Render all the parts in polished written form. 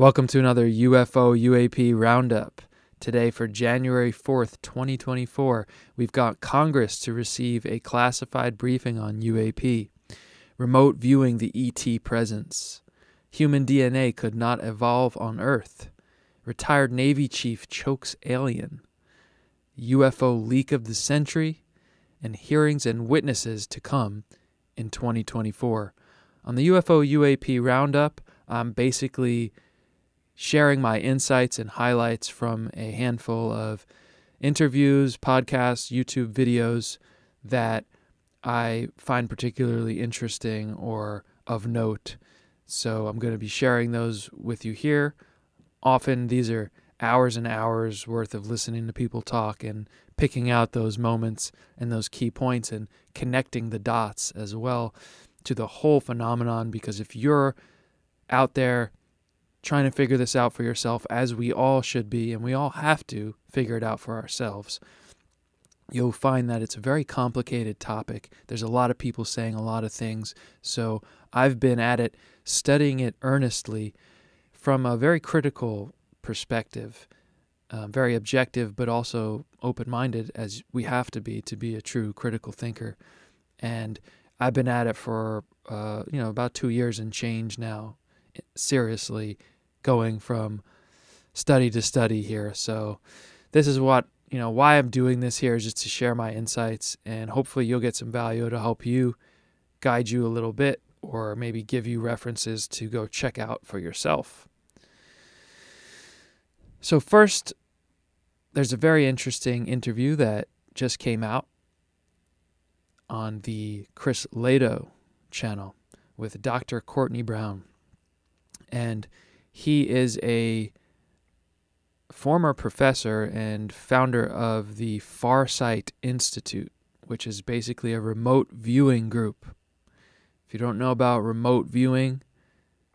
Welcome to another UFO UAP Roundup. Today for January 4th, 2024, we've got Congress to receive a classified briefing on UAP, remote viewing the ET presence, human DNA could not evolve on Earth, retired Navy chief chokes alien, UFO leak of the century, and hearings and witnesses to come in 2024. On the UFO UAP Roundup, I'm basically sharing my insights and highlights from a handful of interviews, podcasts, YouTube videos that I find particularly interesting or of note. So I'm going to be sharing those with you here. Often these are hours and hours worth of listening to people talk and picking out those moments and those key points and connecting the dots as well to the whole phenomenon, because if you're out there trying to figure this out for yourself, as we all should be, and we all have to figure it out for ourselves, you'll find that it's a very complicated topic. There's a lot of people saying a lot of things. So I've been at it, studying it earnestly from a very critical perspective, very objective, but also open-minded, as we have to be a true critical thinker. And I've been at it for, about 2 years and change now, seriously, going from study to study here. So this is what, why I'm doing this here, is just to share my insights, and hopefully you'll get some value to help you, guide you a little bit, or maybe give you references to go check out for yourself. So first, there's a very interesting interview that just came out on the Chris Lado channel with Dr. Courtney Brown. And he is a former professor and founder of the Farsight Institute, which is basically a remote viewing group. If you don't know about remote viewing,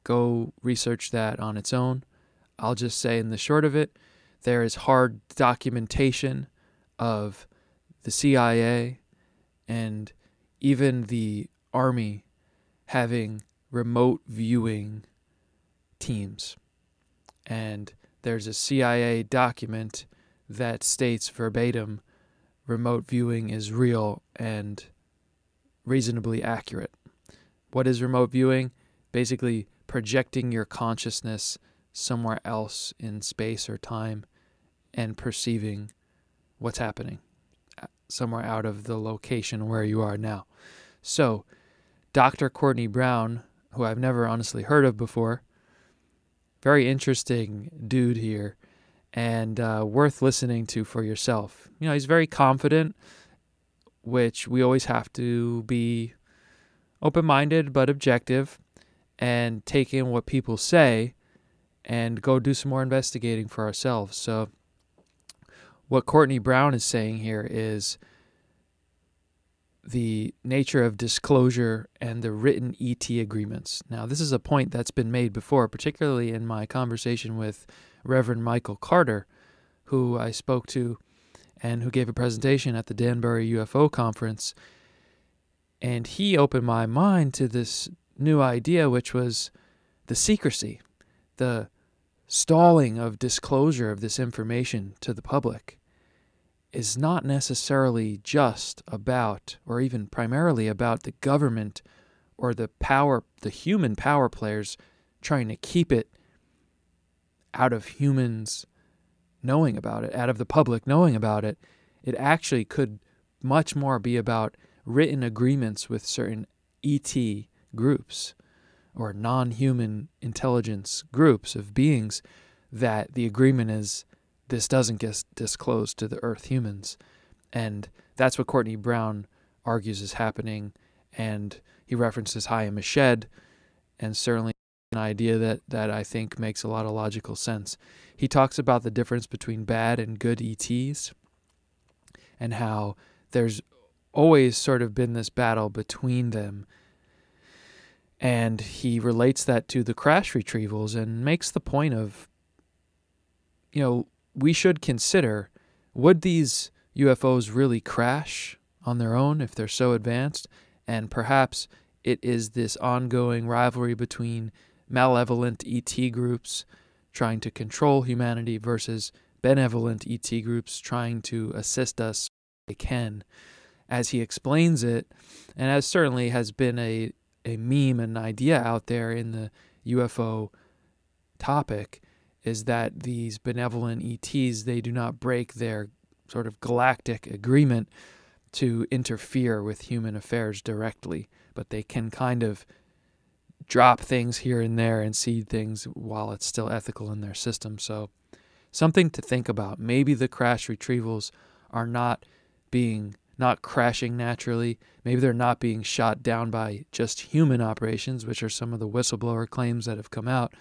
go research that on its own. I'll just say in the short of it, there is hard documentation of the CIA and even the Army having remote viewing teams. And there's a CIA document that states verbatim remote viewing is real and reasonably accurate. What is remote viewing? Basically projecting your consciousness somewhere else in space or time and perceiving what's happening somewhere out of the location where you are now. So Dr. Courtney Brown, who I've never honestly heard of before, very interesting dude here, and worth listening to for yourself. He's very confident, which we always have to be open-minded but objective and take in what people say and go do some more investigating for ourselves. So what Courtney Brown is saying here is the nature of disclosure and the written ET agreements. Now, this is a point that's been made before, particularly in my conversation with Reverend Michael Carter, who I spoke to and who gave a presentation at the Danbury UFO conference. And he opened my mind to this new idea, which was the secrecy, the stalling of disclosure of this information to the public is not necessarily just about, or even primarily about, the government or the human power players trying to keep it out of humans knowing about it, out of the public knowing about it. It actually could much more be about written agreements with certain ET groups or non-human intelligence groups of beings, that the agreement is this doesn't get disclosed to the Earth humans. And that's what Courtney Brown argues is happening. And he references Hayam Mashed, and certainly an idea that I think makes a lot of logical sense. He talks about the difference between bad and good ETs and how there's always sort of been this battle between them. And he relates that to the crash retrievals and makes the point of, we should consider, would these UFOs really crash on their own if they're so advanced? And perhaps it is this ongoing rivalry between malevolent ET groups trying to control humanity versus benevolent ET groups trying to assist us they can. As he explains it, and as certainly has been a meme and idea out there in the UFO topic, is that these benevolent ETs, they do not break their sort of galactic agreement to interfere with human affairs directly, but they can kind of drop things here and there and seed things while it's still ethical in their system. So something to think about. Maybe the crash retrievals are not crashing naturally. Maybe they're not being shot down by just human operations, which are some of the whistleblower claims that have come out.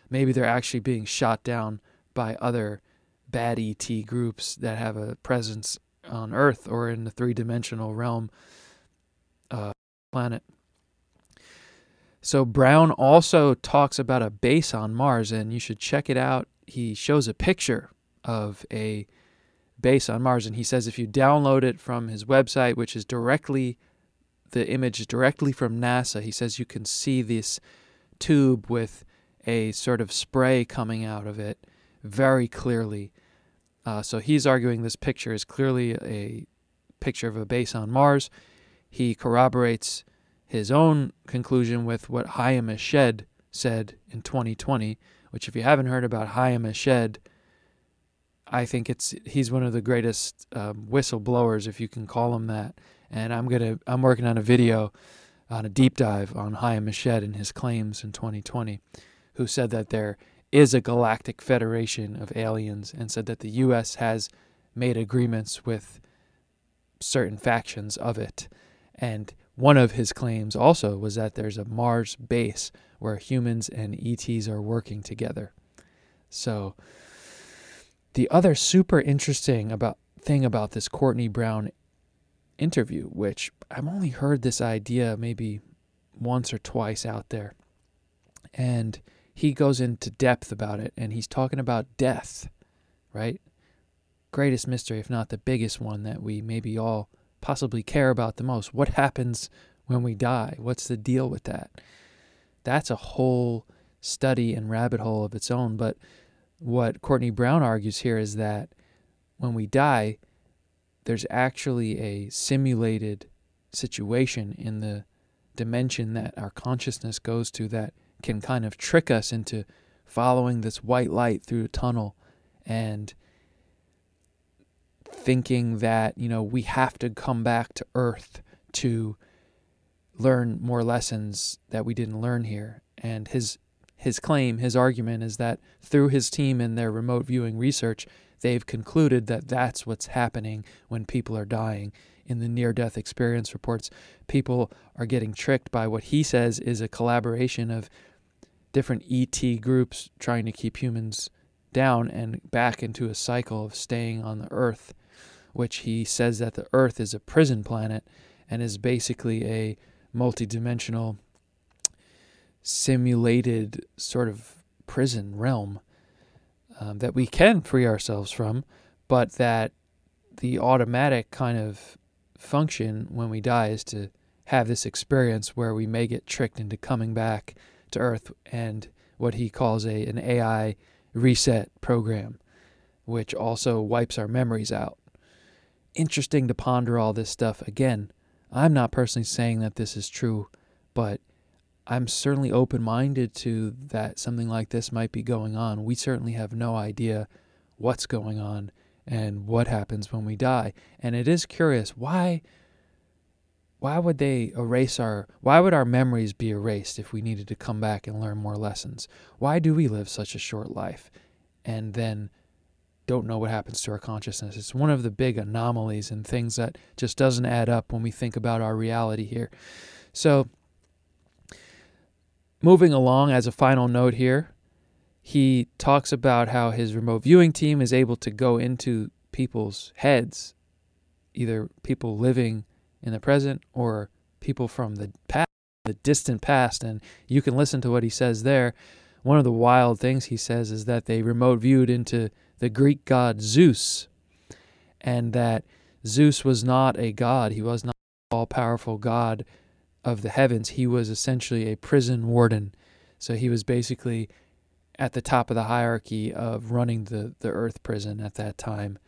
Maybe they're actually being shot down by other bad ET groups that have a presence on Earth or in the three-dimensional realm planet. So Brown also talks about a base on Mars, and you should check it out. He shows a picture of a base on Mars, and he says if you download it from his website, which is the image is directly from NASA, he says you can see this tube with a sort of spray coming out of it very clearly. So he's arguing this picture is clearly a picture of a base on Mars. He corroborates his own conclusion with what Chaim Eshed said in 2020, which if you haven't heard about Chaim Eshed, I think he's one of the greatest whistleblowers, if you can call him that. And I'm working on a video on a deep dive on Chaim Eshed and his claims in 2020, who said that there is a galactic federation of aliens and said that the U.S. has made agreements with certain factions of it. And one of his claims also was that there's a Mars base where humans and ETs are working together. So the other super interesting thing about this Courtney Brown interview, which I've only heard this idea maybe once or twice out there, and he goes into depth about it, and he's talking about death, right? Greatest mystery, if not the biggest one that we maybe all possibly care about the most. What happens when we die? What's the deal with that? That's a whole study and rabbit hole of its own. But what Courtney Brown argues here is that when we die, there's actually a simulated situation in the dimension that our consciousness goes to that can kind of trick us into following this white light through a tunnel and thinking that, we have to come back to Earth to learn more lessons that we didn't learn here. And his claim, his argument is that through his team and their remote viewing research, they've concluded that that's what's happening when people are dying. In the near-death experience reports, people are getting tricked by what he says is a collaboration of different ET groups trying to keep humans down and back into a cycle of staying on the Earth, which he says that the Earth is a prison planet and is basically a multidimensional simulated sort of prison realm that we can free ourselves from, but that the automatic kind of function when we die is to have this experience where we may get tricked into coming back to Earth, and what he calls an AI reset program, which also wipes our memories out. Interesting to ponder all this stuff. Again, I'm not personally saying that this is true, but I'm certainly open-minded to that something like this might be going on. We certainly have no idea what's going on and what happens when we die. And it is curious, why would why would our memories be erased if we needed to come back and learn more lessons? Why do we live such a short life and then don't know what happens to our consciousness? It's one of the big anomalies and things that just doesn't add up when we think about our reality here. So moving along, as a final note here, he talks about how his remote viewing team is able to go into people's heads, either people living in the present or people from the past, the distant past, and you can listen to what he says there. One of the wild things he says is that they remote viewed into the Greek god Zeus, and that Zeus was not a god. He was not an all-powerful god of the heavens. He was essentially a prison warden. So he was basically at the top of the hierarchy of running the Earth prison at that time.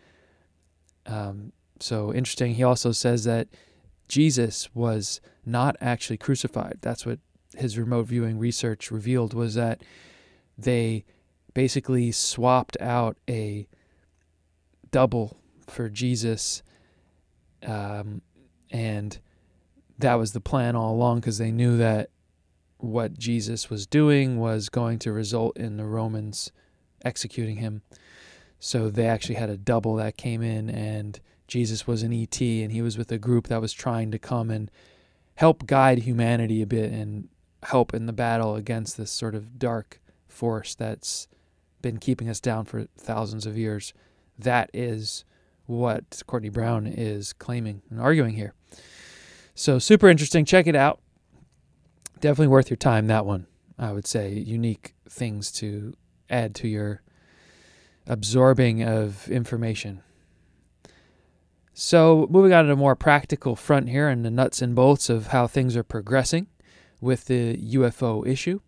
So interesting. He also says that Jesus was not actually crucified. That's what his remote viewing research revealed, was that they basically swapped out a double for Jesus, and that was the plan all along, because they knew that what Jesus was doing was going to result in the Romans executing him. So they actually had a double that came in, and Jesus was an ET, and he was with a group that was trying to come and help guide humanity a bit and help in the battle against this sort of dark force that's been keeping us down for thousands of years. That is what Courtney Brown is claiming and arguing here. So super interesting. Check it out. Definitely worth your time, that one, I would say. Unique things to add to your absorbing of information. So moving on to a more practical front here and the nuts and bolts of how things are progressing with the UFO issue.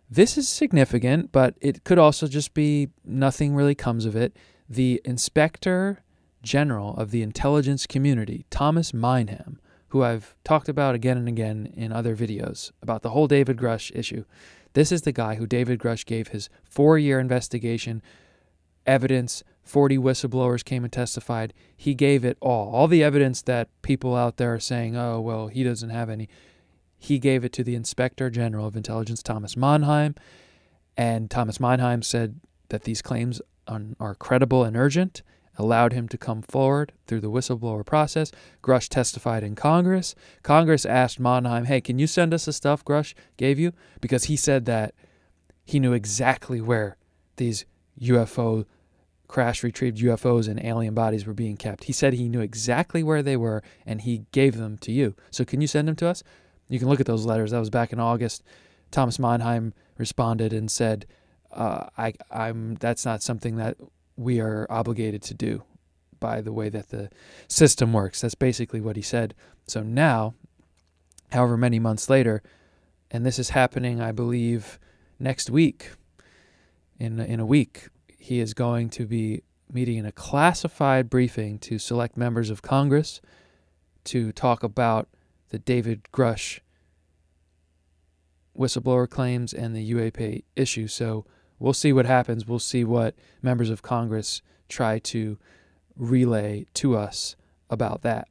This is significant, but it could also just be nothing really comes of it. The Inspector General of the intelligence community, Thomas Manheim, who I've talked about again and again in other videos about the whole David Grusch issue. This is the guy who David Grusch gave his 4-year investigation, evidence, 40 whistleblowers came and testified. He gave it all the evidence that people out there are saying, oh, well, he doesn't have any. He gave it to the Inspector General of Intelligence, Thomas Manheim, and Thomas Manheim said that these claims are credible and urgent, allowed him to come forward through the whistleblower process. Grusch testified in Congress. Congress asked Manheim, hey, can you send us the stuff Grusch gave you? Because he said that he knew exactly where these UFO, crash-retrieved UFOs and alien bodies were being kept. He said he knew exactly where they were, and he gave them to you. So can you send them to us? You can look at those letters. That was back in August. Thomas Manheim responded and said, that's not something that we are obligated to do by the way that the system works. That's basically what he said. So now, however many months later, and this is happening, I believe, next week, in a week, he is going to be meeting in a classified briefing to select members of Congress to talk about the David Grusch whistleblower claims and the UAP issue. So we'll see what happens. We'll see what members of Congress try to relay to us about that.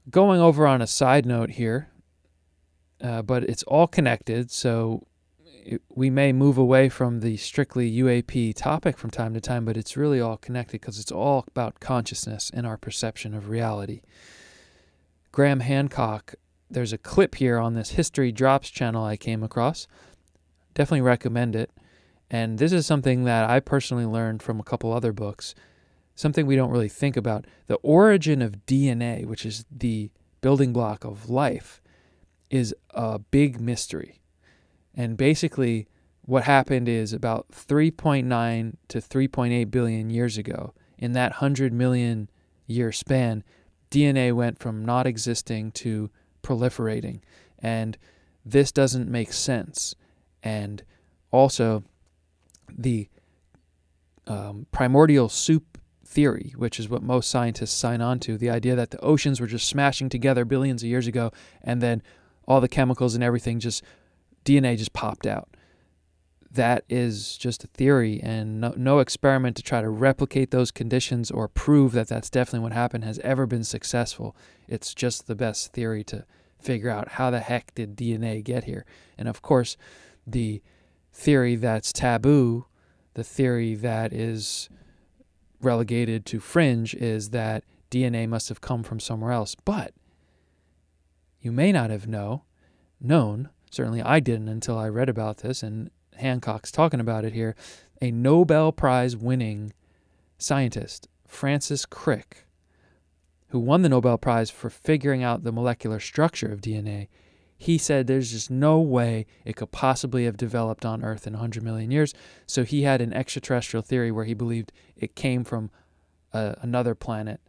Going over on a side note here, but it's all connected, so we may move away from the strictly UAP topic from time to time, but it's really all connected because it's all about consciousness and our perception of reality. Graham Hancock, there's a clip here on this History Drops channel I came across. Definitely recommend it. And this is something that I personally learned from a couple other books, something we don't really think about. The origin of DNA, which is the building block of life, is a big mystery. And basically what happened is about 3.9 to 3.8 billion years ago, in that 100 million year span, DNA went from not existing to proliferating. And this doesn't make sense. And also the primordial soup theory, which is what most scientists sign on to, the idea that the oceans were just smashing together billions of years ago, and then all the chemicals and everything DNA just popped out. That is just a theory, and no experiment to try to replicate those conditions or prove that that's definitely what happened has ever been successful. It's just the best theory to figure out how the heck did DNA get here. And of course, the theory that's taboo, the theory that is relegated to fringe, is that DNA must have come from somewhere else. But you may not have known, certainly I didn't until I read about this, and Hancock's talking about it here, a Nobel Prize winning scientist, Francis Crick, who won the Nobel Prize for figuring out the molecular structure of DNA. He said there's just no way it could possibly have developed on Earth in 100 million years. So he had an extraterrestrial theory where he believed it came from another planet,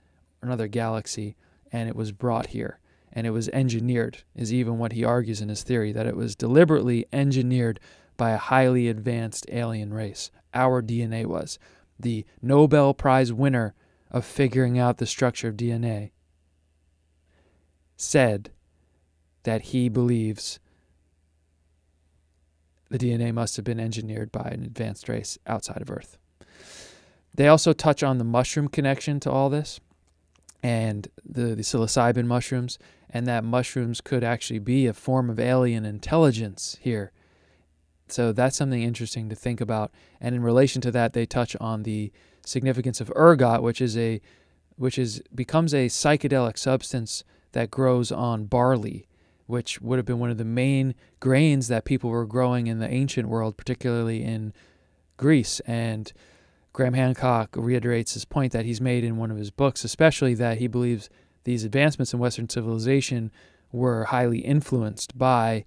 another galaxy, and it was brought here. and it was engineered, is even what he argues in his theory, that it was deliberately engineered by a highly advanced alien race. Our DNA was. The Nobel Prize winner of figuring out the structure of DNA said that he believes the DNA must have been engineered by an advanced race outside of Earth. They also touch on the mushroom connection to all this, and the psilocybin mushrooms, and that mushrooms could actually be a form of alien intelligence here. So that's something interesting to think about. And in relation to that, they touch on the significance of ergot, which becomes a psychedelic substance that grows on barley, which would have been one of the main grains that people were growing in the ancient world, particularly in Greece. And Graham Hancock reiterates his point that he's made in one of his books, especially that he believes these advancements in Western civilization were highly influenced by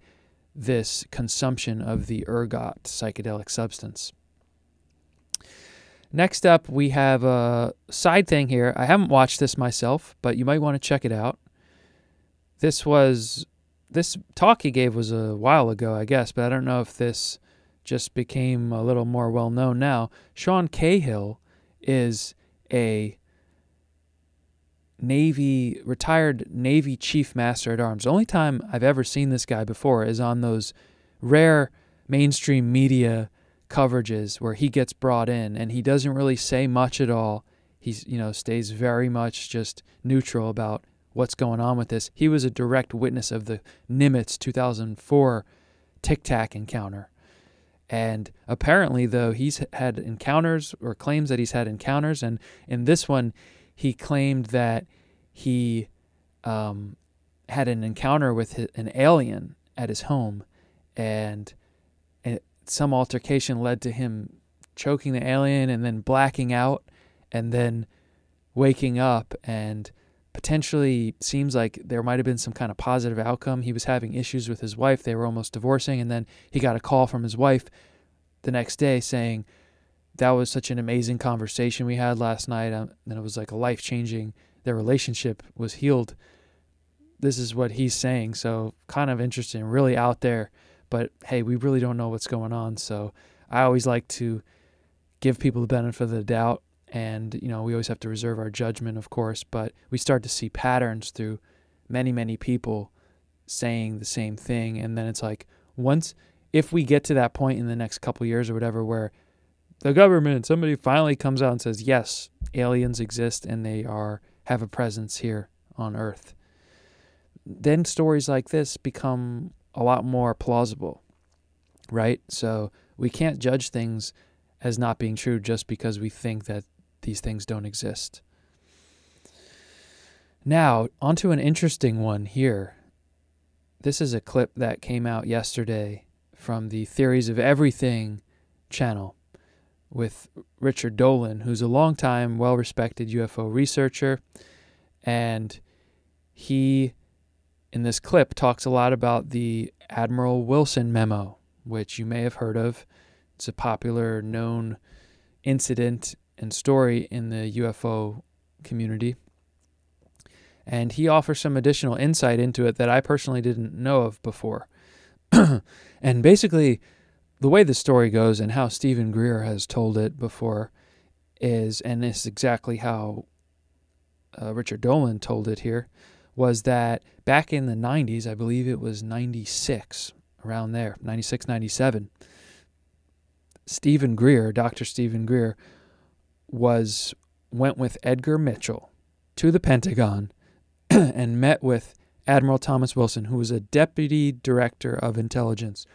this consumption of the ergot psychedelic substance. Next up, we have a side thing here. I haven't watched this myself, but you might want to check it out. This talk he gave was a while ago, I guess, but I don't know if this just became a little more well-known now. Sha Cahill is a retired Navy Chief Master at Arms. The only time I've ever seen this guy before is on those rare mainstream media coverages where he gets brought in and he doesn't really say much at all. He's, stays very much just neutral about what's going on with this. He was a direct witness of the Nimitz 2004 Tic Tac encounter. And apparently, though, he's had encounters, or claims that he's had encounters, and in this one, he claimed that he had an encounter with an alien at his home, and some altercation led to him choking the alien and then blacking out and then waking up, and potentially seems like there might have been some kind of positive outcome. He was having issues with his wife. They were almost divorcing, and then he got a call from his wife the next day saying, that was such an amazing conversation we had last night, and it was like a life-changing, their relationship was healed. This is what he's saying, so kind of interesting, really out there, but hey, we really don't know what's going on, so I always like to give people the benefit of the doubt, and we always have to reserve our judgment, of course, but we start to see patterns through many, many people saying the same thing, and then it's like, if we get to that point in the next couple years or whatever where the government, somebody finally comes out and says, yes, aliens exist and they have a presence here on Earth, then stories like this become a lot more plausible, right? So we can't judge things as not being true just because we think that these things don't exist. Now, onto an interesting one here. This is a clip that came out yesterday from the Theories of Everything channel with Richard Dolan, who's a longtime, well-respected UFO researcher. And he, in this clip, talks a lot about the Admiral Wilson memo, which you may have heard of. It's a popular, known incident and story in the UFO community. And he offers some additional insight into it that I personally didn't know of before. And basically, the way the story goes and how Stephen Greer has told it before is, and this is exactly how Richard Dolan told it here, was that back in the 90s, I believe it was 96, around there, 96, 97, Stephen Greer, Dr. Stephen Greer, went with Edgar Mitchell to the Pentagon and met with Admiral Thomas Wilson, who was a deputy director of intelligence,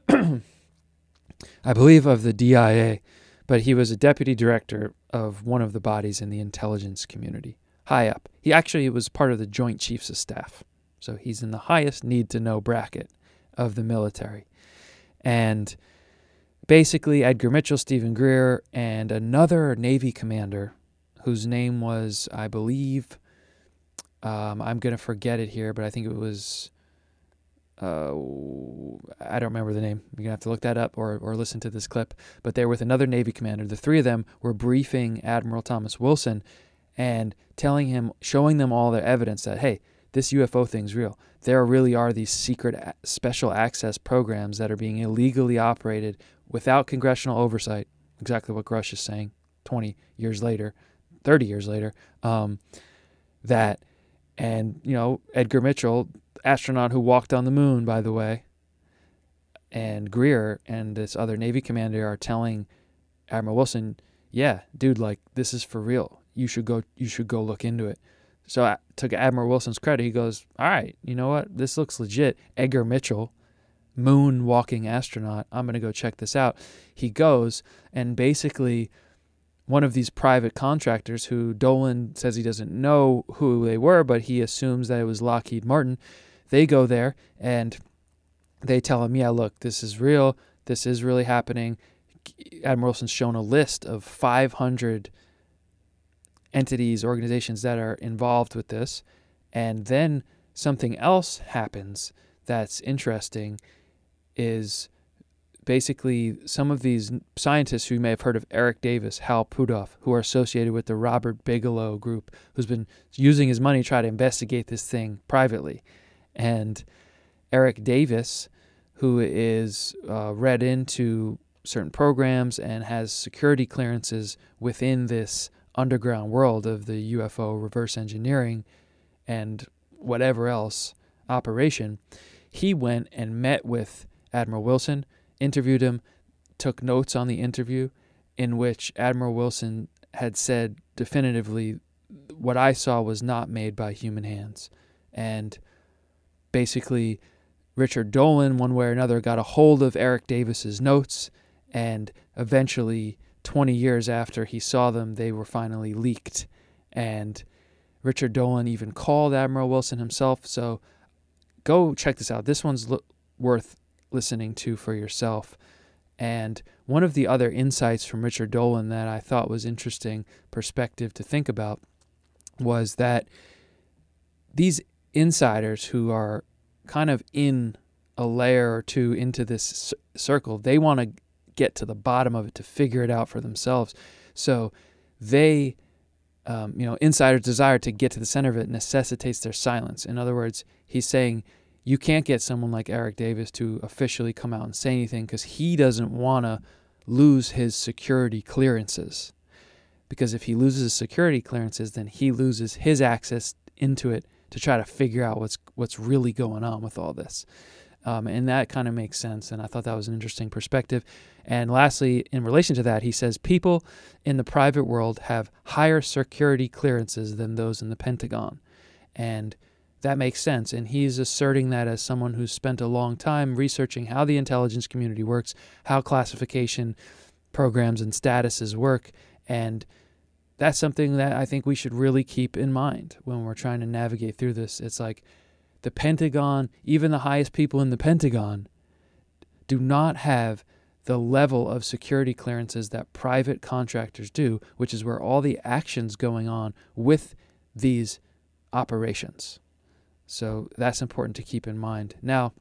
I believe of the DIA, but he was a deputy director of one of the bodies in the intelligence community, high up. He actually was part of the Joint Chiefs of Staff, so he's in the highest need-to-know bracket of the military. And basically, Edgar Mitchell, Stephen Greer, and another Navy commander whose name was, I believe, I'm going to forget it here, but I think it was, I don't remember the name. You're going to have to look that up or listen to this clip. But they were with another Navy commander. The three of them were briefing Admiral Thomas Wilson and telling him, showing them all their evidence that, hey, this UFO thing's real. There really are these secret special access programs that are being illegally operated without congressional oversight. Exactly what Grusch is saying 20 years later, 30 years later. That, and, you know, Edgar Mitchell, astronaut who walked on the moon, by the way, and Greer and this other Navy commander are telling Admiral Wilson, yeah, dude, like, this is for real. You should go look into it. So to Admiral Wilson's credit, he goes, all right, you know what? This looks legit. Edgar Mitchell, moon-walking astronaut, I'm going to go check this out. He goes, and basically one of these private contractors who Dolan says he doesn't know who they were, but he assumes that it was Lockheed Martin, they go there and they tell him, yeah, look, this is real. This is really happening. Admiral Wilson's shown a list of 500 entities, organizations that are involved with this. And then something else happens that's interesting is basically some of these scientists who you may have heard of, Eric Davis, Hal Puthoff, who are associated with the Robert Bigelow group, who's been using his money to try to investigate this thing privately. And Eric Davis, who is read into certain programs and has security clearances within this underground world of the UFO reverse engineering and whatever else operation, he went and met with Admiral Wilson, interviewed him, took notes on the interview in which Admiral Wilson had said definitively, what I saw was not made by human hands. And basically Richard Dolan, one way or another, got a hold of Eric Davis's notes, and eventually 20 years after he saw them, they were finally leaked. And Richard Dolan even called Admiral Wilson himself. So go check this out. This one's worth listening to for yourself. And one of the other insights from Richard Dolan that I thought was interesting perspective to think about was that these insiders who are kind of in a layer or two into this circle, they want to get to the bottom of it to figure it out for themselves. So they, insiders' desire to get to the center of it necessitates their silence. In other words, he's saying you can't get someone like Eric Davis to officially come out and say anything because he doesn't want to lose his security clearances. Because if he loses his security clearances, then he loses his access into it to try to figure out what's really going on with all this. And that kind of makes sense, and I thought that was an interesting perspective. And lastly, in relation to that, he says people in the private world have higher security clearances than those in the Pentagon. And that makes sense, and he's asserting that as someone who's spent a long time researching how the intelligence community works, how classification programs and statuses work, and that's something that I think we should really keep in mind when we're trying to navigate through this. It's like the Pentagon, even the highest people in the Pentagon, do not have the level of security clearances that private contractors do, which is where all the action's going on with these operations. So that's important to keep in mind. Now,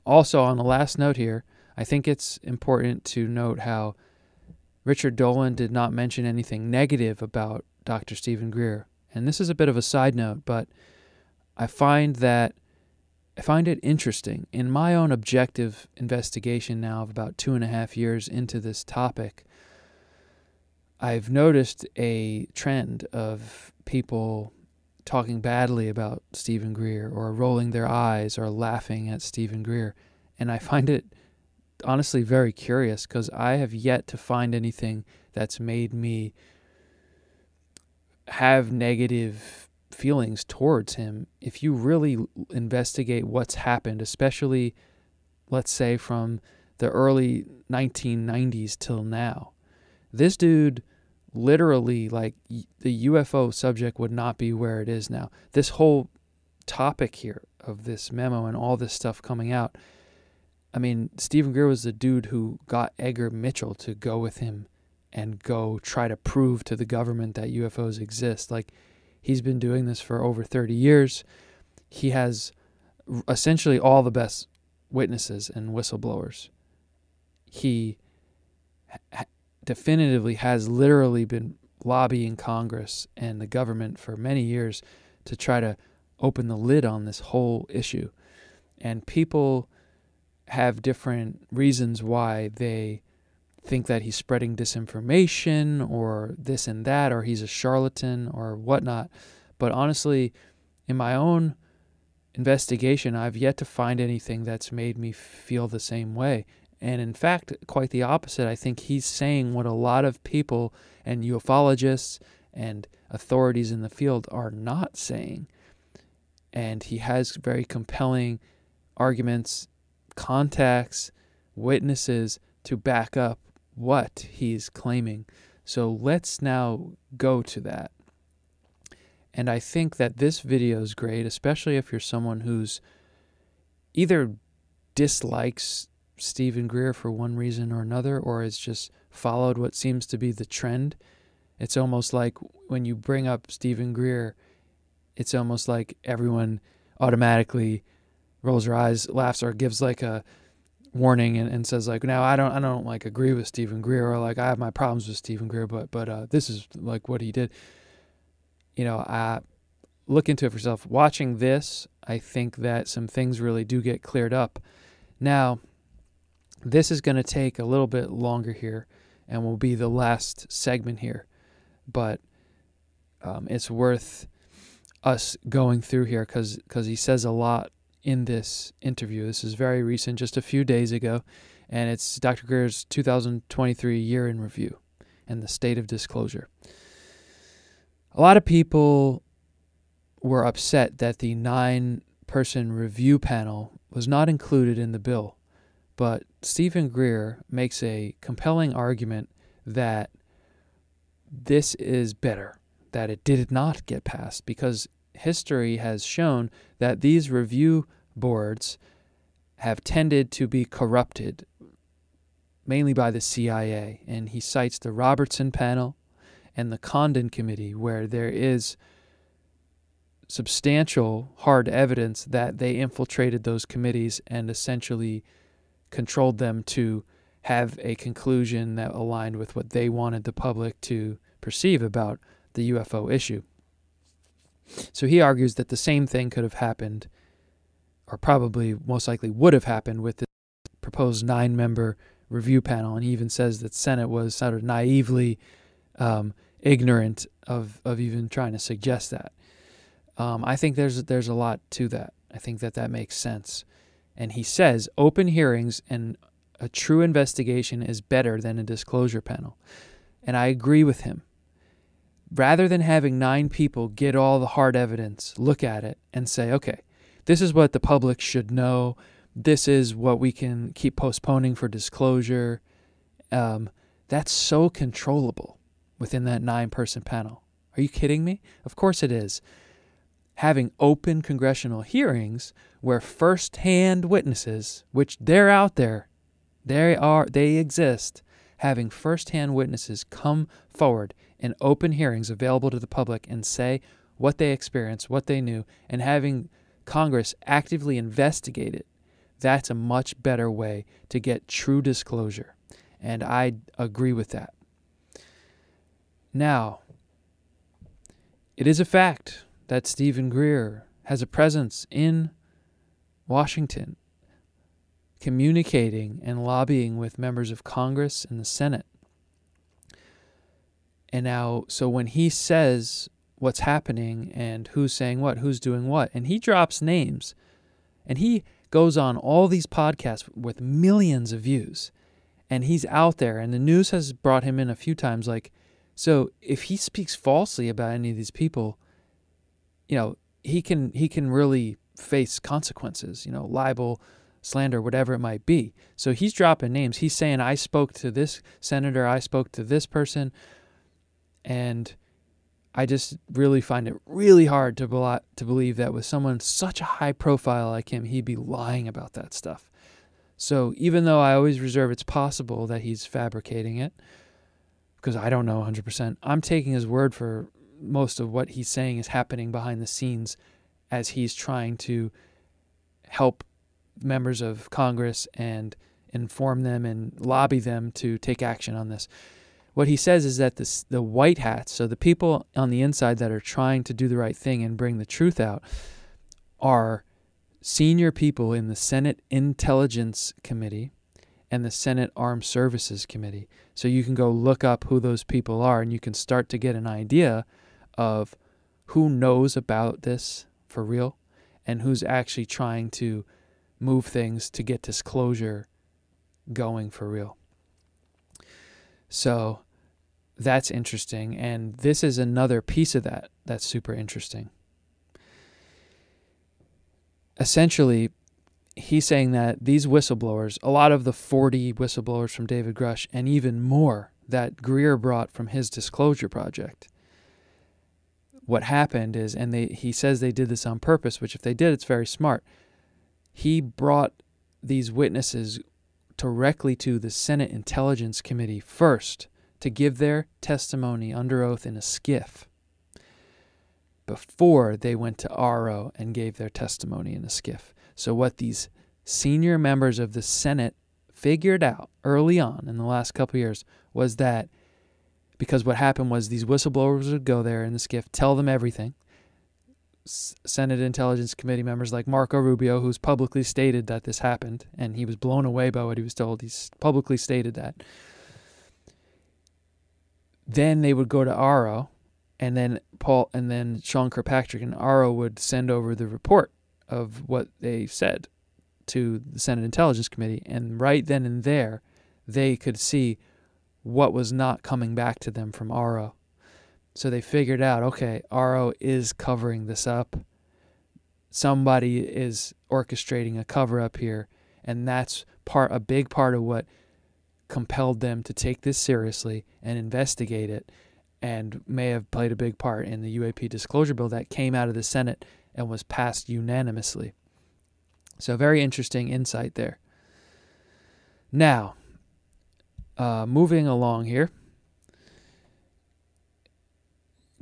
also on the last note here, I think it's important to note how Richard Dolan did not mention anything negative about Dr. Stephen Greer. And this is a bit of a side note, but I find it interesting. In my own objective investigation now of about 2.5 years into this topic, I've noticed a trend of people talking badly about Stephen Greer or rolling their eyes or laughing at Stephen Greer. And I find it honestly very curious because I have yet to find anything that's made me have negative feelings towards him. If you really investigate what's happened, especially, let's say, from the early 1990s till now, this dude literally, like, the UFO subject would not be where it is now. This whole topic here of this memo and all this stuff coming out, I mean, Stephen Greer was the dude who got Edgar Mitchell to go with him and go try to prove to the government that UFOs exist. Like, he's been doing this for over 30 years. He has essentially all the best witnesses and whistleblowers. He definitively has literally been lobbying Congress and the government for many years to try to open the lid on this whole issue. And people have different reasons why they think that he's spreading disinformation or this and that, or he's a charlatan or whatnot. But honestly, in my own investigation, I've yet to find anything that's made me feel the same way. And in fact, quite the opposite. I think he's saying what a lot of people and ufologists and authorities in the field are not saying. And he has very compelling arguments, contacts, witnesses to back up what he's claiming. So let's now go to that. And I think that this video is great, especially if you're someone who's either dislikes Stephen Greer for one reason or another, or has just followed what seems to be the trend. It's almost like when you bring up Stephen Greer, it's almost like everyone automatically rolls their eyes, laughs, or gives like a warning and says like, now I don't like agree with Stephen Greer, or like I have my problems with Stephen Greer, but this is like what he did. You know, look into it for yourself. Watching this, I think that some things really do get cleared up. Now, this is going to take a little bit longer here and will be the last segment here, but it's worth us going through here because he says a lot in this interview. This is very recent, just a few days ago, and it's Dr. Greer's 2023 year in review and the state of disclosure. A lot of people were upset that the 9-person review panel was not included in the bill, but Stephen Greer makes a compelling argument that this is better, that it did not get passed, because history has shown that these review boards have tended to be corrupted, mainly by the CIA. And he cites the Robertson panel and the Condon Committee, where there is substantial hard evidence that they infiltrated those committees and essentially controlled them to have a conclusion that aligned with what they wanted the public to perceive about the UFO issue. So he argues that the same thing could have happened, or probably most likely would have happened, with the proposed 9-member review panel. And he even says that Senate was sort of naively ignorant of even trying to suggest that. I think there's a lot to that. I think that makes sense. And he says open hearings and a true investigation is better than a disclosure panel. And I agree with him. Rather than having 9 people get all the hard evidence, look at it and say, okay, this is what the public should know. This is what we can keep postponing for disclosure. That's so controllable within that 9-person panel. Are you kidding me? Of course it is. Having open congressional hearings where first-hand witnesses, which they're out there, they exist, having first-hand witnesses come forward in open hearings available to the public and say what they experienced, what they knew, and having Congress actively investigate it, that's a much better way to get true disclosure. And I agree with that. Now, it is a fact that Stephen Greer has a presence in Washington, communicating and lobbying with members of Congress and the Senate. And now, so when he says what's happening and who's saying what, who's doing what, and he drops names, and he goes on all these podcasts with millions of views, and he's out there, and the news has brought him in a few times, like, so if he speaks falsely about any of these people, you know, he can really face consequences, you know, libel, slander, whatever it might be. So he's dropping names. He's saying, I spoke to this senator, I spoke to this person, and I just really find it really hard to believe that with someone such a high profile like him, he'd be lying about that stuff. So even though I always reserve it's possible that he's fabricating it, because I don't know 100%, I'm taking his word for most of what he's saying is happening behind the scenes as he's trying to help members of Congress and inform them and lobby them to take action on this. What he says is that the white hats, so the people on the inside that are trying to do the right thing and bring the truth out, are senior people in the Senate Intelligence Committee and the Senate Armed Services Committee. So you can go look up who those people are, and you can start to get an idea of who knows about this for real and who's actually trying to move things to get disclosure going for real. So that's interesting, and this is another piece of that that's super interesting. Essentially, he's saying that these whistleblowers, a lot of the 40 whistleblowers from David Grusch, and even more that Greer brought from his disclosure project, what happened is, and he says they did this on purpose, which if they did, it's very smart. He brought these witnesses directly to the Senate Intelligence Committee first to give their testimony under oath in a skiff before they went to RO and gave their testimony in a skiff. So what these senior members of the Senate figured out early on in the last couple of years was that, because what happened was these whistleblowers would go there in the skiff, tell them everything. Senate Intelligence Committee members like Marco Rubio, who's publicly stated that this happened, and he was blown away by what he was told. He's publicly stated that. Then they would go to RO, and then Sean Kirkpatrick and RO would send over the report of what they said to the Senate Intelligence Committee, and right then and there, they could see what was not coming back to them from RO. So they figured out, okay, RO is covering this up. Somebody is orchestrating a cover-up here, and that's a big part of what compelled them to take this seriously and investigate it, and may have played a big part in the UAP disclosure bill that came out of the Senate and was passed unanimously. So very interesting insight there. Now, moving along here,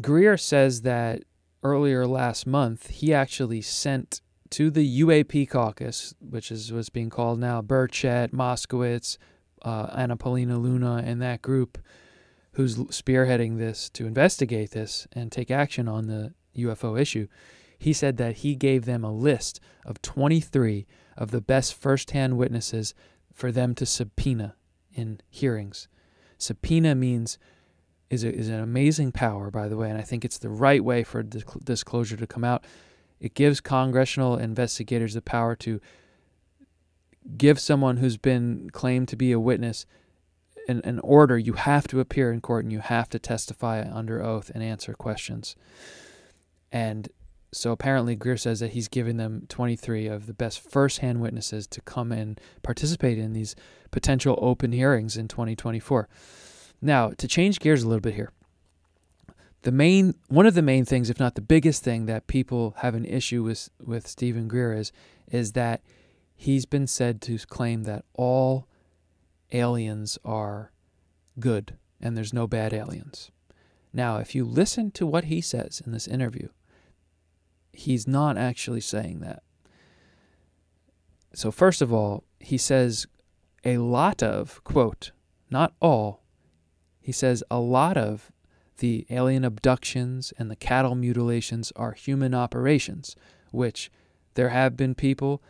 Greer says that earlier last month, he actually sent to the UAP Caucus, which is what's being called now Burchett, Moskowitz, Anna Paulina Luna, and that group who's spearheading this to investigate this and take action on the UFO issue. He said that he gave them a list of 23 of the best first-hand witnesses for them to subpoena in hearings. Subpoena is an amazing power, by the way, and I think it's the right way for disclosure to come out. It gives congressional investigators the power to give someone who's been claimed to be a witness an order. You have to appear in court and you have to testify under oath and answer questions. And so apparently Greer says that he's given them 23 of the best first-hand witnesses to come and participate in these potential open hearings in 2024. Now, to change gears a little bit here, one of the main things, if not the biggest thing, that people have an issue with Stephen Greer is that he's been said to claim that all aliens are good and there's no bad aliens. Now, if you listen to what he says in this interview, he's not actually saying that. So first of all, he says a lot of, quote, not all, he says a lot of the alien abductions and the cattle mutilations are human operations, which there have been people,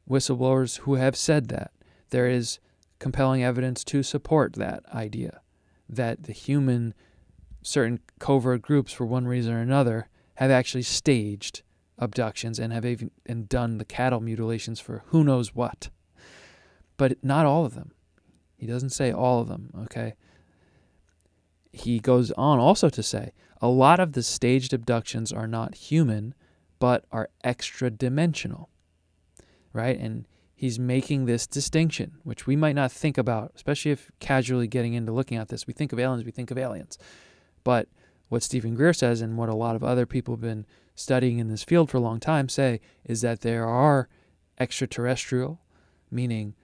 whistleblowers, who have said that. There is compelling evidence to support that idea, that certain covert groups, for one reason or another, have actually staged abductions and have even done the cattle mutilations for who knows what. But not all of them. He doesn't say all of them, okay? He goes on also to say, a lot of the staged abductions are not human, but are extra-dimensional, right? And he's making this distinction, which we might not think about, especially if casually getting into looking at this. We think of aliens. But what Stephen Greer says, and what a lot of other people have been studying in this field for a long time say, is that there are extraterrestrial, meaning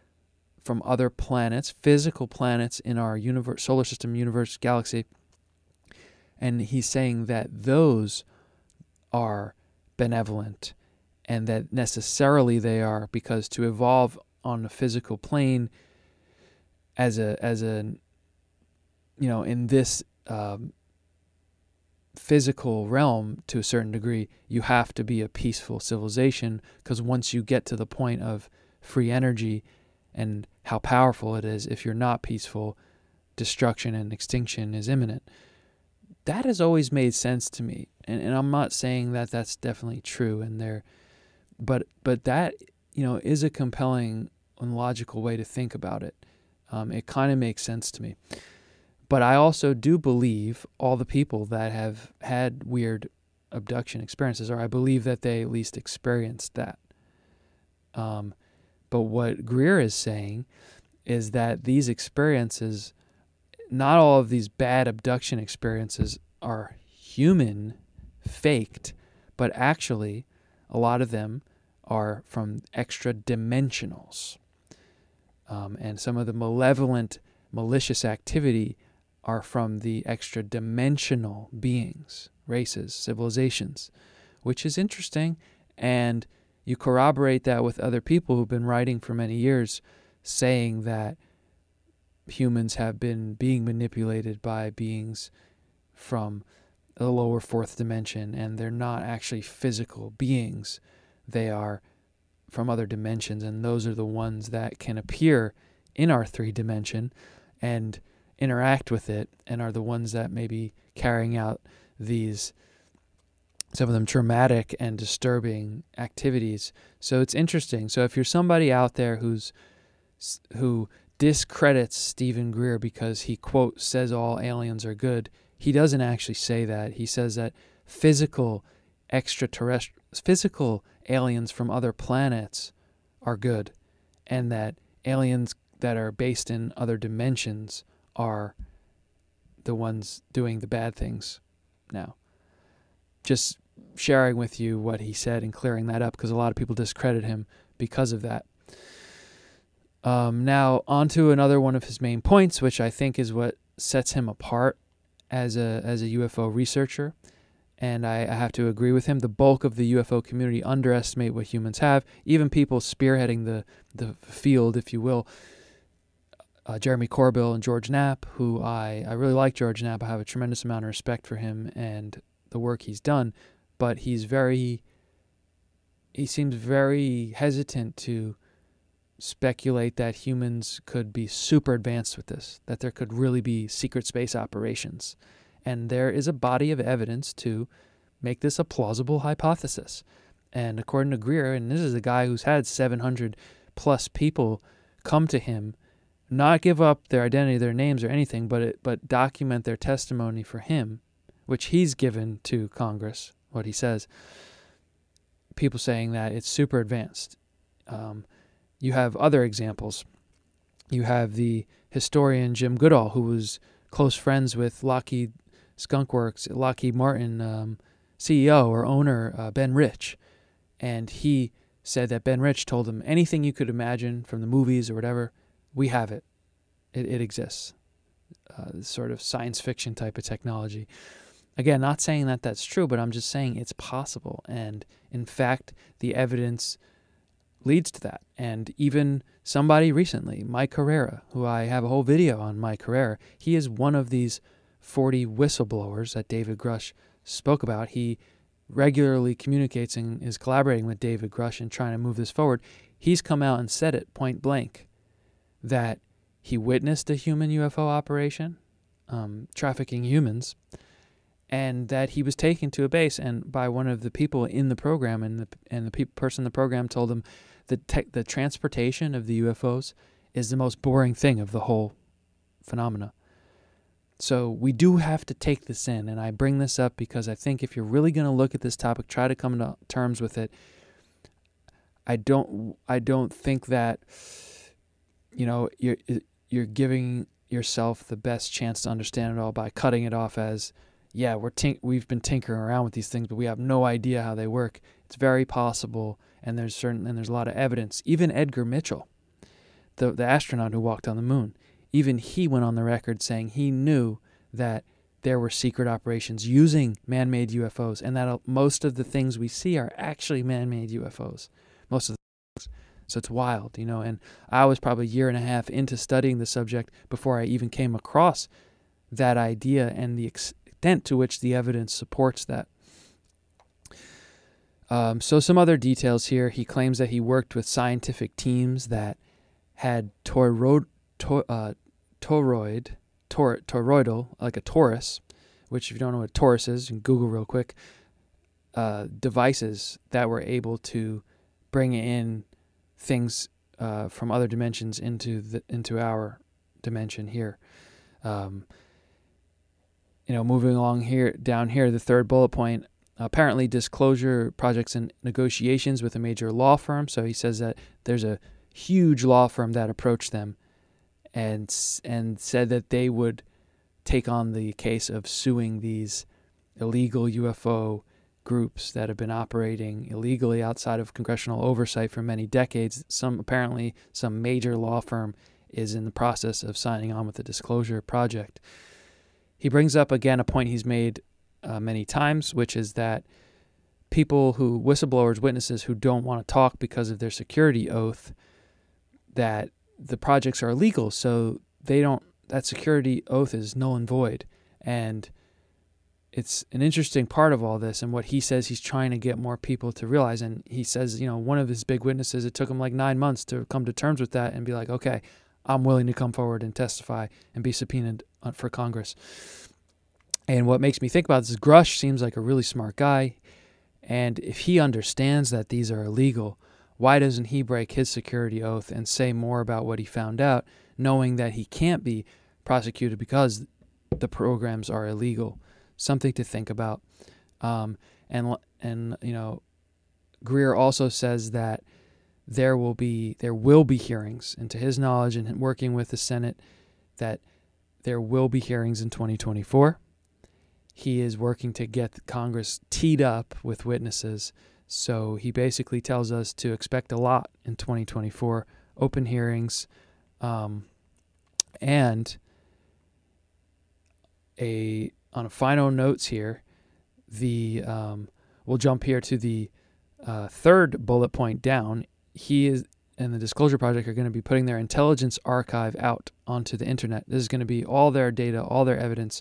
from other planets, physical planets in our universe, solar system, universe, galaxy. And he's saying that those are benevolent, and that necessarily they are, because to evolve on a physical plane as a in this physical realm to a certain degree, you have to be a peaceful civilization, because once you get to the point of free energy and how powerful it is, if you're not peaceful, destruction and extinction is imminent. That has always made sense to me, and I'm not saying that that's definitely true, but that, is a compelling and logical way to think about it. It kind of makes sense to me. But I also do believe all the people that have had weird abduction experiences, or I believe that they at least experienced that. But what Greer is saying is that these experiences, not all of these bad abduction experiences are human, faked, but actually a lot of them are from extradimensionals. And some of the malevolent, malicious activity are from the extra-dimensional beings, races, civilizations, which is interesting. And you corroborate that with other people who've been writing for many years, saying that humans have been being manipulated by beings from the lower fourth dimension, and they're not actually physical beings. They are from other dimensions, and those are the ones that can appear in our 3 dimension and interact with it, and are the ones that may be carrying out these, some of them traumatic and disturbing activities. So it's interesting. So if you're somebody out there who discredits Stephen Greer because he, quote, says all aliens are good, he doesn't actually say that. He says that physical aliens from other planets are good, and that aliens that are based in other dimensions are the ones doing the bad things now. Just sharing with you what he said and clearing that up, because a lot of people discredit him because of that. Now, on to another one of his main points, which I think is what sets him apart as a UFO researcher. And I have to agree with him. The bulk of the UFO community underestimate what humans have. Even people spearheading the field, if you will, Jeremy Corbell and George Knapp, who I really like George Knapp. I have a tremendous amount of respect for him and the work he's done. But he seems very hesitant to speculate that humans could be super advanced with this, that there could really be secret space operations. And there is a body of evidence to make this a plausible hypothesis. And according to Greer, and this is a guy who's had 700 plus people come to him, not give up their identity, their names or anything, but document their testimony for him, which he's given to Congress, what he says. People saying that it's super advanced. You have other examples. You have the historian Jim Goodall, who was close friends with Lockheed Martin CEO or owner Ben Rich. And he said that Ben Rich told him, anything you could imagine from the movies or whatever, we have it. It exists. This sort of science fiction type of technology. Again, not saying that that's true, but I'm just saying it's possible. And in fact, the evidence leads to that. And even somebody recently, Mike Herrera, who I have a whole video on Mike Herrera, he is one of these 40 whistleblowers that David Grusch spoke about. He regularly communicates and is collaborating with David Grusch and trying to move this forward. He's come out and said it point blank that he witnessed a human UFO operation, trafficking humans, and that he was taken to a base and by one of the people in the program, and the person in the program told him that the transportation of the UFOs is the most boring thing of the whole phenomena. So we do have to take this in, and I bring this up because I think if you're really going to look at this topic, try to come to terms with it. I don't think that you're giving yourself the best chance to understand it all by cutting it off as, yeah, we've been tinkering around with these things, but we have no idea how they work. It's very possible, and there's a lot of evidence. Even Edgar Mitchell, the astronaut who walked on the moon, even he went on the record saying he knew that there were secret operations using man-made UFOs, and that most of the things we see are actually man-made UFOs. Most of the things. So it's wild, and I was probably a year and a half into studying the subject before I even came across that idea and the extent to which the evidence supports that. So some other details here. He claims that he worked with scientific teams that had toroidal, like a torus, which if you don't know what a torus is, you can Google real quick, devices that were able to bring in things from other dimensions into our dimension here. Moving along down here, the third bullet point. Apparently, disclosure projects in negotiations with a major law firm. So he says that there's a huge law firm that approached them and said that they would take on the case of suing these illegal UFO groups that have been operating illegally outside of congressional oversight for many decades. Apparently, some major law firm is in the process of signing on with the disclosure project. He brings up again a point he's made many times, which is that whistleblowers, witnesses who don't want to talk because of their security oath, that the projects are illegal, so that security oath is null and void. And it's an interesting part of all this, and what he says he's trying to get more people to realize. And he says, one of his big witnesses, it took him like 9 months to come to terms with that and be like, okay, I'm willing to come forward and testify and be subpoenaed for Congress. And what makes me think about this is Grusch seems like a really smart guy. And if he understands that these are illegal, why doesn't he break his security oath and say more about what he found out, knowing that he can't be prosecuted because the programs are illegal? Something to think about. Greer also says that there will be hearings, and to his knowledge and working with the Senate, that there will be hearings in 2024. He is working to get Congress teed up with witnesses. So he basically tells us to expect a lot in 2024, open hearings, and on a final notes here, we'll jump here to the third bullet point down. He and the Disclosure Project are going to be putting their intelligence archive out onto the internet. This is going to be all their data, all their evidence,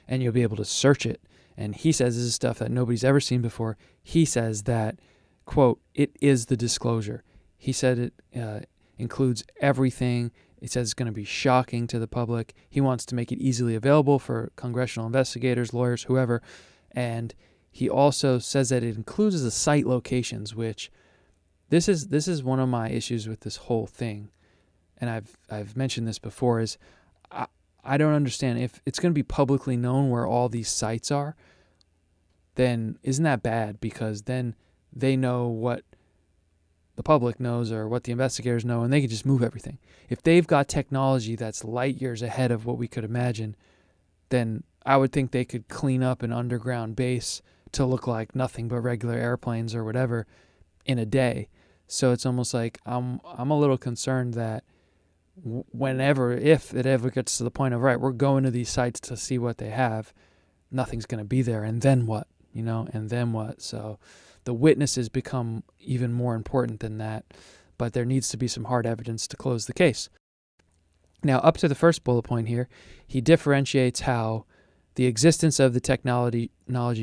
and you'll be able to search it. And he says this is stuff that nobody's ever seen before. He says that, quote, it is the disclosure. He said it includes everything. He says it's going to be shocking to the public. He wants to make it easily available for congressional investigators, lawyers, whoever. And he also says that it includes the site locations, which this is one of my issues with this whole thing. And I've mentioned this before, is I don't understand. If it's going to be publicly known where all these sites are, then isn't that bad? Because then they know what the public knows or what the investigators know, and they can just move everything. If they've got technology that's light years ahead of what we could imagine, then I would think they could clean up an underground base to look like nothing but regular airplanes or whatever in a day. So it's almost like I'm a little concerned that if it ever gets to the point of, right, we're going to these sites to see what they have, nothing's going to be there. And then what? And then what? So the witnesses become even more important than that. But there needs to be some hard evidence to close the case. Now, up to the first bullet point here, he differentiates how the existence of the technology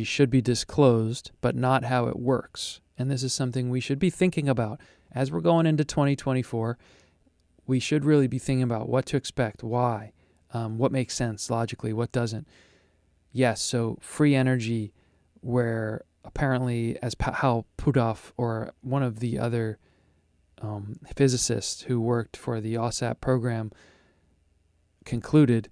should be disclosed, but not how it works. And this is something we should be thinking about as we're going into 2024. We should really be thinking about what to expect, why, what makes sense logically, what doesn't. Yes, so free energy, where apparently, as Hal Puthoff, or one of the other physicists who worked for the OSAP program, concluded,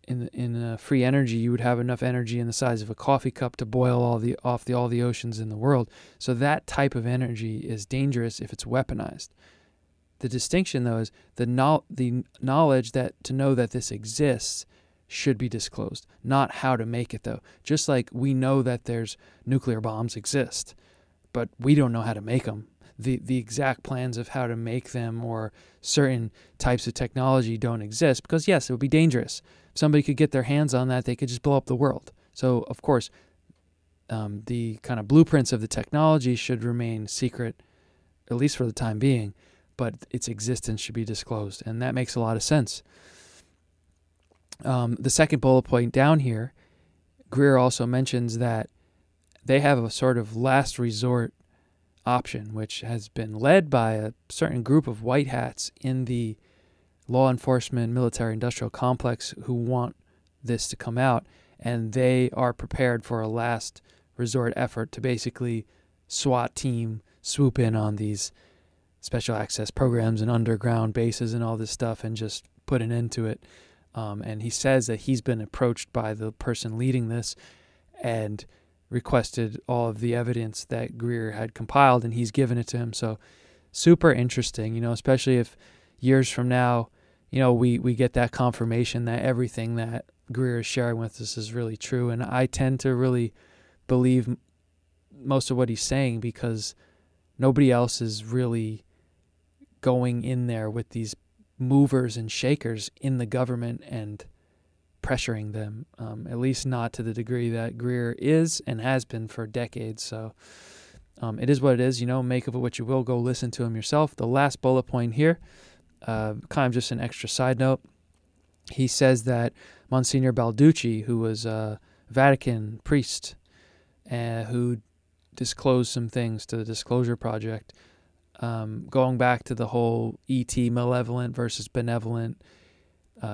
in free energy, you would have enough energy in the size of a coffee cup to boil all the oceans in the world. So that type of energy is dangerous if it's weaponized. The distinction, though, is the knowledge to know that this exists should be disclosed, not how to make it, though. Just like we know that there's nuclear bombs exist, but we don't know how to make them. The exact plans of how to make them or certain types of technology don't exist because, yes, it would be dangerous. If somebody could get their hands on that, they could just blow up the world. So, of course, the kind of blueprints of the technology should remain secret, at least for the time being, but its existence should be disclosed, and that makes a lot of sense. The second bullet point down here, Greer also mentions that they have a sort of last resort option, which has been led by a certain group of white hats in the law enforcement military industrial complex who want this to come out, and they are prepared for a last resort effort to basically SWAT team swoop in on these special access programs and underground bases and all this stuff and just put an end to it. And he says that he's been approached by the person leading this and requested all of the evidence that Greer had compiled, and he's given it to him. So super interesting, especially if years from now, we get that confirmation that everything that Greer is sharing with us is really true. And I tend to really believe most of what he's saying because nobody else is really going in there with these movers and shakers in the government and pressuring them, at least not to the degree that Greer is and has been for decades. So it is what it is, make of it what you will. Go listen to him yourself. The last bullet point here, kind of just an extra side note. He says that Monsignor Balducci, who was a Vatican priest who disclosed some things to the Disclosure Project, going back to the whole ET malevolent versus benevolent,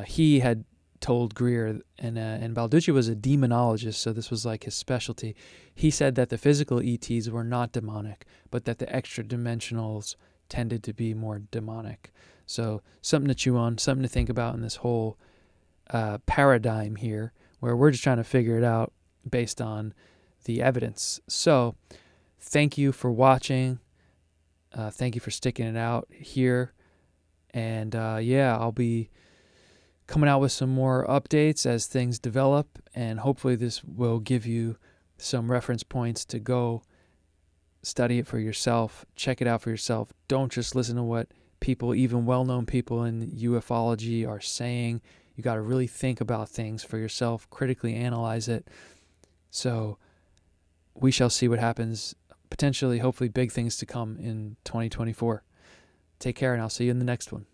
he had told Greer, and Balducci was a demonologist, so this was like his specialty. He said that the physical ETs were not demonic, but that the extra-dimensionals tended to be more demonic. So something to chew on, something to think about in this whole paradigm here, where we're just trying to figure it out based on the evidence. So thank you for watching. Thank you for sticking it out here. And I'll be coming out with some more updates as things develop, and hopefully this will give you some reference points to go study it for yourself, check it out for yourself. Don't just listen to what people, even well-known people in ufology, are saying. You got to really think about things for yourself, critically analyze it. So we shall see what happens. Potentially, hopefully, big things to come in 2024. Take care, and I'll see you in the next one.